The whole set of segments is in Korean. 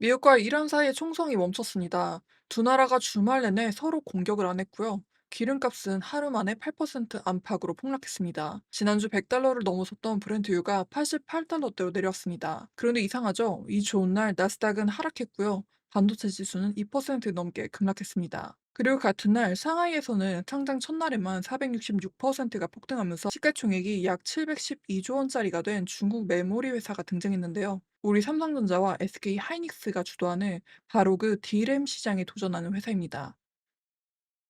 미국과 이란 사이의 총성이 멈췄습니다. 두 나라가 주말 내내 서로 공격을 안 했고요. 기름값은 하루 만에 8% 안팎으로 폭락했습니다. 지난주 100달러를 넘어섰던 브렌트유가 88달러대로 내렸습니다. 그런데 이상하죠? 이 좋은 날 나스닥은 하락했고요. 반도체 지수는 2% 넘게 급락했습니다. 그리고 같은 날 상하이에서는 상장 첫날에만 466%가 폭등하면서 시가총액이 약 712조 원짜리가 된 중국 메모리 회사가 등장했는데요. 우리 삼성전자와 SK 하이닉스가 주도하는 바로 그 D램 시장에 도전하는 회사입니다.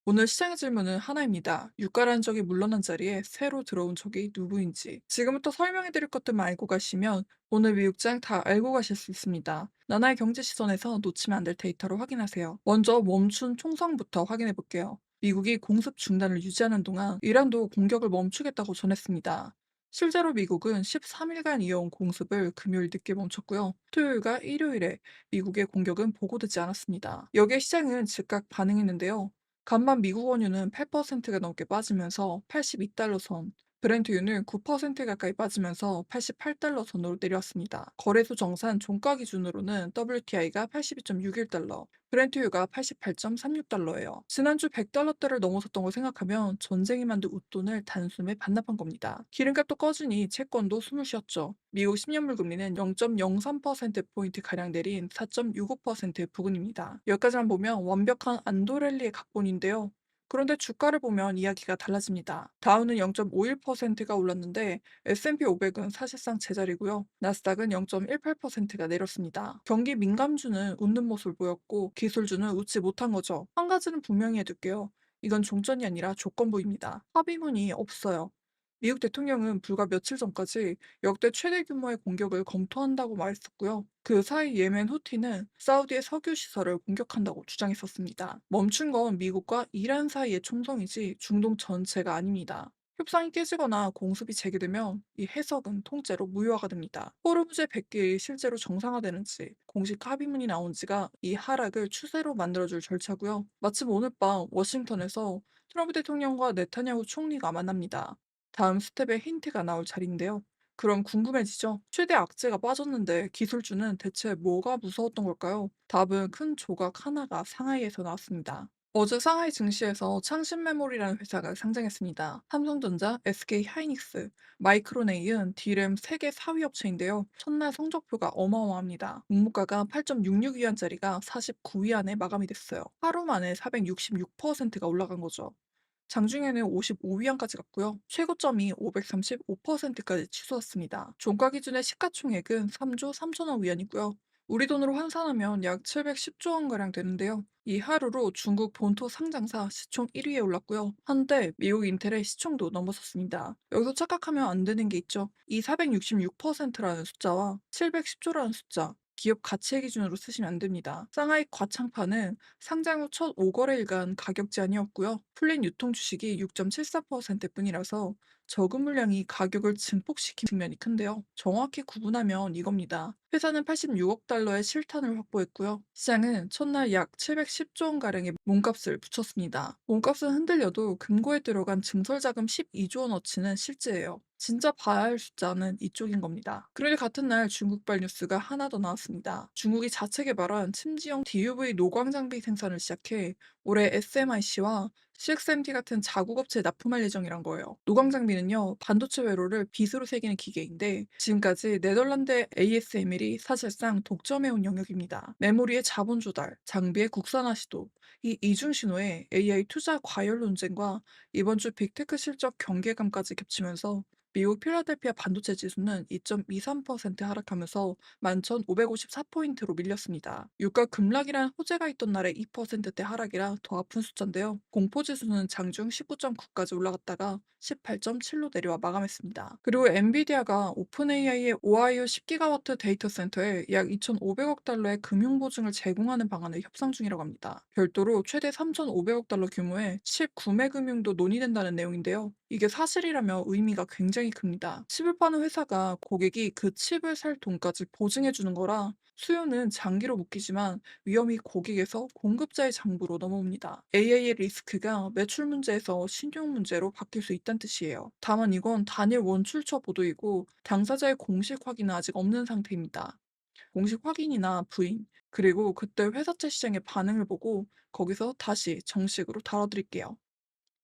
오늘 시장의 질문은 하나입니다. 유가라는 적이 물러난 자리에 새로 들어온 적이 누구인지. 지금부터 설명해 드릴 것들만 알고 가시면 오늘 미국장 다 알고 가실 수 있습니다. 나라의 경제 시선에서 놓치면 안 될 데이터로 확인하세요. 먼저 멈춘 총성부터 확인해 볼게요. 미국이 공습 중단을 유지하는 동안 이란도 공격을 멈추겠다고 전했습니다. 실제로 미국은 13일간 이어온 공습을 금요일 늦게 멈췄고요. 토요일과 일요일에 미국의 공격은 보고되지 않았습니다. 여기에 시장은 즉각 반응했는데요. 간만 미국 원유는 8%가 넘게 빠지면서 82달러 선, 브렌트유는 9% 가까이 빠지면서 88달러 선으로 내려왔습니다. 거래소 정산 종가 기준으로는 WTI가 82.61달러, 브렌트유가 88.36달러예요. 지난주 100달러대를 넘어섰던 걸 생각하면 전쟁이 만든 웃돈을 단숨에 반납한 겁니다. 기름값도 꺼지니 채권도 숨을 쉬었죠. 미국 10년물 금리는 0.03%포인트 가량 내린 4.65% 부근입니다. 여기까지만 보면 완벽한 안도랠리의 각본인데요. 그런데 주가를 보면 이야기가 달라집니다. 다우는 0.51%가 올랐는데 S&P 500은 사실상 제자리고요. 나스닥은 0.18%가 내렸습니다. 경기 민감주는 웃는 모습을 보였고 기술주는 웃지 못한 거죠. 한 가지는 분명히 해둘게요. 이건 종전이 아니라 조건부입니다. 합의문이 없어요. 미국 대통령은 불과 며칠 전까지 역대 최대 규모의 공격을 검토한다고 말했었고요. 그 사이 예멘 후티는 사우디의 석유 시설을 공격한다고 주장했었습니다. 멈춘 건 미국과 이란 사이의 총성이지 중동 전체가 아닙니다. 협상이 깨지거나 공습이 재개되면 이 해석은 통째로 무효화가 됩니다. 호르무즈 백길이 실제로 정상화되는지 공식 합의문이 나온 지가 이 하락을 추세로 만들어줄 절차고요. 마침 오늘 밤 워싱턴에서 트럼프 대통령과 네타냐후 총리가 만납니다. 다음 스텝에 힌트가 나올 자리인데요. 그럼 궁금해지죠? 최대 악재가 빠졌는데 기술주는 대체 뭐가 무서웠던 걸까요? 답은 큰 조각 하나가 상하이에서 나왔습니다. 어제 상하이 증시에서 창신메모리라는 회사가 상장했습니다. 삼성전자, SK 하이닉스, 마이크로네이은 D램 세계 4위 업체인데요. 첫날 성적표가 어마어마합니다. 목표가가 8.66위안짜리가 49위 안에 마감이 됐어요. 하루 만에 466%가 올라간 거죠. 장중에는 55위안까지 갔고요. 최고점이 535%까지 치솟았습니다. 종가 기준의 시가총액은 3조 3천억 위안이고요. 우리 돈으로 환산하면 약 710조 원가량 되는데요. 이 하루로 중국 본토 상장사 시총 1위에 올랐고요. 한때 미국 인텔의 시총도 넘어섰습니다. 여기서 착각하면 안 되는 게 있죠. 이 466%라는 숫자와 710조라는 숫자, 기업 가치의 기준으로 쓰시면 안 됩니다. 상하이 과창판은 상장 후 첫 5거래일간 가격 제한이었고요. 풀린 유통 주식이 6.74%뿐이라서 적은 물량이 가격을 증폭시킨 측면이 큰데요. 정확히 구분하면 이겁니다. 회사는 86억 달러의 실탄을 확보했고요. 시장은 첫날 약 710조 원가량의 몸값을 붙였습니다. 몸값은 흔들려도 금고에 들어간 증설자금 12조 원어치는 실제예요. 진짜 봐야 할 숫자는 이쪽인 겁니다. 그런데 같은 날 중국발 뉴스가 하나 더 나왔습니다. 중국이 자체 개발한 침지형 DUV 노광 장비 생산을 시작해 올해 SMIC와 CXMT 같은 자국업체에 납품할 예정이란 거예요. 노광 장비는요, 반도체 회로를 빗으로 새기는 기계인데 지금까지 네덜란드 ASML이 사실상 독점해온 영역입니다. 메모리의 자본 조달, 장비의 국산화 시도, 이 이중 신호에 AI 투자 과열 논쟁과 이번 주 빅테크 실적 경계감까지 겹치면서 미국 필라델피아 반도체 지수는 2.23% 하락하면서 11,554포인트로 밀렸습니다. 유가 급락이란 호재가 있던 날의 2%대 하락이라 더 아픈 숫자인데요. 공포지수는 장중 19.9까지 올라갔다가 18.7로 내려와 마감했습니다. 그리고 엔비디아가 오픈 AI의 오하이오 10기가와트 데이터 센터에 약 2,500억 달러의 금융 보증을 제공하는 방안을 협상 중이라고 합니다. 별도로 최대 3,500억 달러 규모의 칩 구매 금융도 논의된다는 내용인데요. 이게 사실이라면 의미가 굉장히 큽니다. 칩을 파는 회사가 고객이 그 칩을 살 돈까지 보증해 주는 거라 수요는 장기로 묶이지만 위험이 고객에서 공급자의 장부로 넘어옵니다. AI의 리스크가 매출 문제에서 신용 문제로 바뀔 수 있다는 뜻이에요. 다만 이건 단일 원출처 보도이고 당사자의 공식 확인은 아직 없는 상태입니다. 공식 확인이나 부인, 그리고 그때 회사채 시장의 반응을 보고 거기서 다시 정식으로 다뤄드릴게요.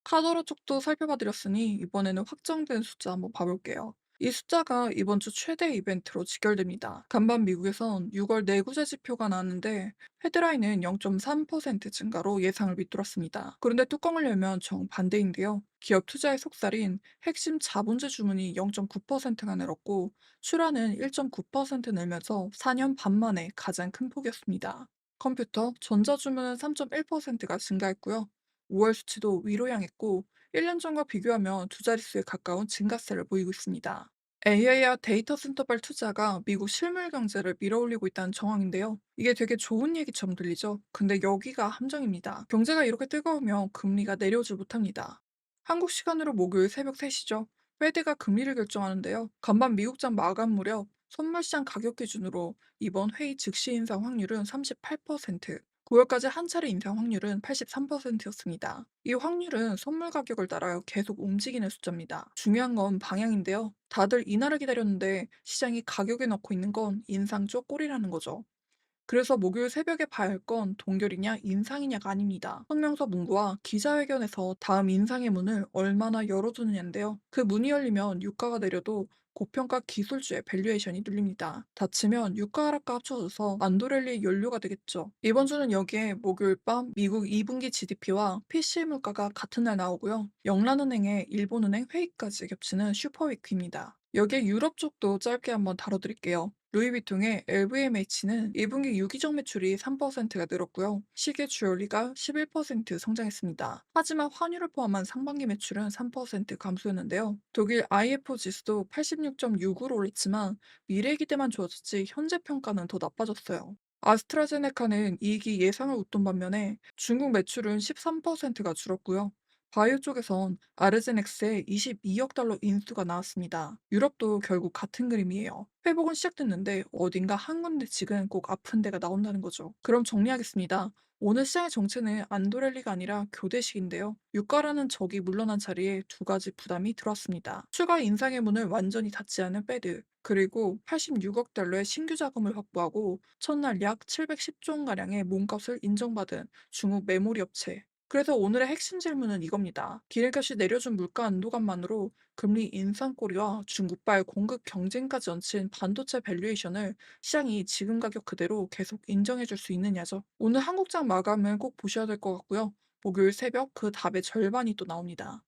카더라 쪽도 살펴봐 드렸으니 이번에는 확정된 숫자 한번 봐볼게요. 이 숫자가 이번 주 최대 이벤트로 직결됩니다. 간밤 미국에선 6월 내구재 지표가 나왔는데 헤드라인은 0.3% 증가로 예상을 밑돌았습니다. 그런데 뚜껑을 열면 정반대인데요. 기업 투자의 속살인 핵심 자본주 주문이 0.9%가 늘었고 출하는 1.9% 늘면서 4년 반 만에 가장 큰 폭이었습니다. 컴퓨터, 전자주문은 3.1%가 증가했고요. 5월 수치도 위로 향했고 1년 전과 비교하면 두 자릿수에 가까운 증가세를 보이고 있습니다. AI와 데이터 센터발 투자가 미국 실물 경제를 밀어올리고 있다는 정황인데요. 이게 되게 좋은 얘기처럼 들리죠? 근데 여기가 함정입니다. 경제가 이렇게 뜨거우면 금리가 내려오지 못합니다. 한국 시간으로 목요일 새벽 3시죠. 페드가 금리를 결정하는데요. 간밤 미국장 마감 무렵 선물시장 가격 기준으로 이번 회의 즉시 인상 확률은 38%, 9월까지 한 차례 인상 확률은 83%였습니다. 이 확률은 선물 가격을 따라 계속 움직이는 숫자입니다. 중요한 건 방향인데요. 다들 인하를 기다렸는데 시장이 가격에 넣고 있는 건 인상 쪽 꼴이라는 거죠. 그래서 목요일 새벽에 봐야 할 건 동결이냐 인상이냐가 아닙니다. 성명서 문구와 기자회견에서 다음 인상의 문을 얼마나 열어두느냐인데요. 그 문이 열리면 유가가 내려도 고평가 기술주의 밸류에이션이 눌립니다. 닫히면 유가 하락과 합쳐져서 안도렐리의 연료가 되겠죠. 이번 주는 여기에 목요일 밤 미국 2분기 GDP와 PCE 물가가 같은 날 나오고요. 영란은행의 일본은행 회의까지 겹치는 슈퍼위크입니다. 여기에 유럽 쪽도 짧게 한번 다뤄드릴게요. 루이비통의 LVMH는 2분기 유기적 매출이 3%가 늘었고요. 시계 주얼리가 11% 성장했습니다. 하지만 환율을 포함한 상반기 매출은 3% 감소했는데요. 독일 IFO 지수도 86.6으로 올랐지만 미래 기대만 좋아졌지 현재 평가는 더 나빠졌어요. 아스트라제네카는 이익이 예상을 웃돈 반면에 중국 매출은 13%가 줄었고요. 바이오 쪽에선 아르제넥스의 22억 달러 인수가 나왔습니다. 유럽도 결국 같은 그림이에요. 회복은 시작됐는데 어딘가 한 군데씩은 꼭 아픈 데가 나온다는 거죠. 그럼 정리하겠습니다. 오늘 시장의 정체는 안도렐리가 아니라 교대식인데요. 유가라는 적이 물러난 자리에 두 가지 부담이 들어왔습니다. 추가 인상의 문을 완전히 닫지 않은 패드, 그리고 86억 달러의 신규 자금을 확보하고 첫날 약 710조 원가량의 몸값을 인정받은 중국 메모리 업체. 그래서 오늘의 핵심 질문은 이겁니다. 기름값이 내려준 물가 안도감만으로 금리 인상꼬리와 중국발 공급 경쟁까지 얹힌 반도체 밸류에이션을 시장이 지금 가격 그대로 계속 인정해줄 수 있느냐죠. 오늘 한국장 마감은 꼭 보셔야 될 것 같고요. 목요일 새벽 그 답의 절반이 또 나옵니다.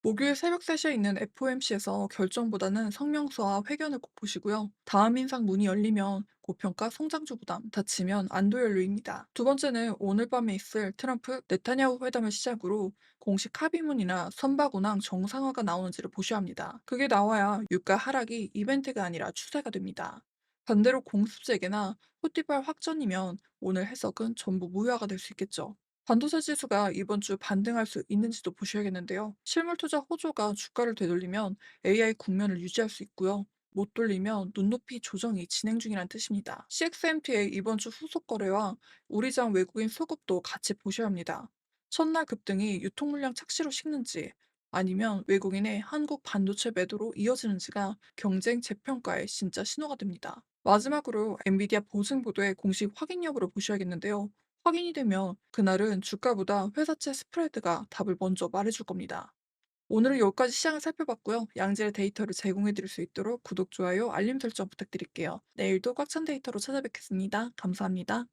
목요일 새벽 3시에 있는 FOMC에서 결정보다는 성명서와 회견을 꼭 보시고요. 다음 인상 문이 열리면 고평가 성장주 부담, 닫히면 안도 연료입니다. 두 번째는 오늘 밤에 있을 트럼프 네타냐후 회담을 시작으로 공식 합의문이나 선박 운항 정상화가 나오는지를 보셔야 합니다. 그게 나와야 유가 하락이 이벤트가 아니라 추세가 됩니다. 반대로 공습 재개나 후티발 확전이면 오늘 해석은 전부 무효화가 될 수 있겠죠. 반도체 지수가 이번 주 반등할 수 있는지도 보셔야겠는데요. 실물 투자 호조가 주가를 되돌리면 AI 국면을 유지할 수 있고요. 못 돌리면 눈높이 조정이 진행 중이란 뜻입니다. CXMT의 이번 주 후속 거래와 우리장 외국인 수급도 같이 보셔야 합니다. 첫날 급등이 유통 물량 착시로 식는지 아니면 외국인의 한국 반도체 매도로 이어지는지가 경쟁 재평가의 진짜 신호가 됩니다. 마지막으로 엔비디아 보증 보도의 공식 확인 여부를 보셔야겠는데요. 확인이 되면 그날은 주가보다 회사채 스프레드가 답을 먼저 말해줄 겁니다. 오늘은 여기까지 시장을 살펴봤고요. 양질의 데이터를 제공해 드릴 수 있도록 구독, 좋아요, 알림 설정 부탁드릴게요. 내일도 꽉 찬 데이터로 찾아뵙겠습니다. 감사합니다.